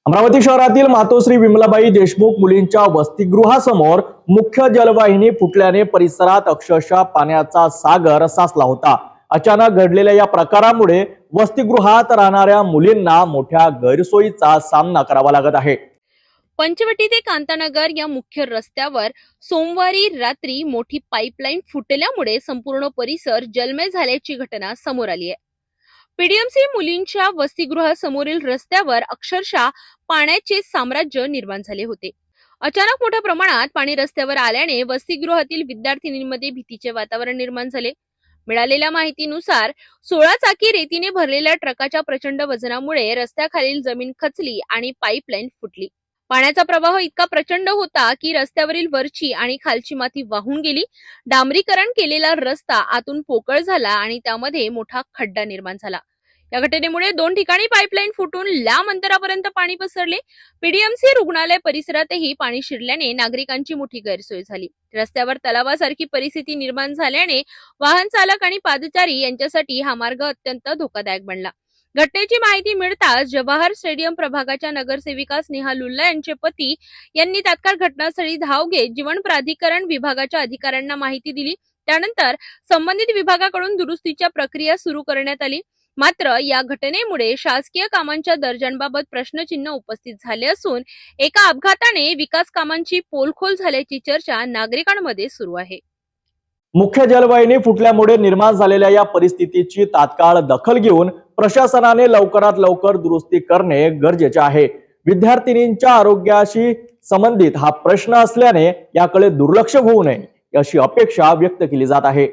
अमरावती शहरातील मातोश्री विमलाबाई देशमुख मुलींच्या वसतिगृहासमोर मुख्य जलवाहिनी फुटल्याने परिसरात अक्षरशः पाण्याचा सागर साचला होता। अचानक घडलेल्या या प्रकारामुळे वसतिगृहात राहणाऱ्या मुलींना मोठ्या गैरसोयीचा सामना करावा लागत आहे। पंचवटी ते कांतानगर या मुख्य रस्त्यावर सोमवारी रात्री मोठी पाईपलाईन फुटल्यामुळे संपूर्ण परिसर जलमय झाल्याची घटना समोर आली आहे। पीडीएमसी मुलींच्या वसतिगृहासमोरील रस्त्यावर अक्षरशः पाण्याचे साम्राज्य निर्माण झाले होते। अचानक मोठ्या प्रमाणात पाणी रस्त्यावर आल्याने वसतिगृहातील विद्यार्थिनींमध्ये भीतीचे वातावरण निर्माण झाले। मिळालेल्या माहितीनुसार 16 चाकी रेतीने भरलेल्या ट्रकाच्या प्रचंड वजनामुळे रस्त्याखालील जमीन खचली आणि पाईपलाईन फुटली। पाण्याचा प्रवाह इतका प्रचंड होता की रस्त्यावरील वरची आणि खालची माती वाहून गेली। डांबरीकरण केलेला रस्ता आतून पोकळ झाला आणि त्यामध्ये मोठा खड्डा निर्माण झाला। या घटनेमुळे 2 ठिकाणी पाईपलाईन फुटून लांब अंतरापर्यंत पाणी पसरले। पीडीएमसी रुग्णालय परिसरातही पाणी शिरल्याने नागरिकांची मोठी गैरसोय झाली। रस्त्यावर तलावासारखी परिस्थिती निर्माण झाल्याने वाहन चालक आणि पादचारी यांच्यासाठी हा मार्ग अत्यंत धोकादायक बनला। घटनेची माहिती मिळताच जवाहर स्टेडियम प्रभागाच्या नगरसेविका स्नेहा लुल्ला यांचे पती यांनी तात्काळ घटनास्थळी धाव घेत जीवन प्राधिकरण विभागाच्या अधिकाऱ्यांना माहिती दिली। त्यानंतर संबंधित विभागाकडून दुरुस्तीच्या प्रक्रिया सुरू करण्यात आली। मात्र या घटनेमुळे शासकीय कामांच्या दर्जांबाबत प्रश्नचिन्ह उपस्थित झाले असून एका अपघाताने विकास कामांची पोलखोल झाल्याची चर्चा नागरिकांमध्ये सुरू आहे। मुख्य जलवाहिनी फुटल्यामुळे निर्माण झालेल्या या परिस्थितीची तात्काळ दखल घेऊन प्रशासनाने लवकरात लवकर दुरुस्ती करणे गरजेचे आहे। विद्यार्थिनींच्या आरोग्याशी संबंधित हा प्रश्न असल्याने याकडे दुर्लक्ष होऊ नये अशी अपेक्षा व्यक्त केली जात आहे।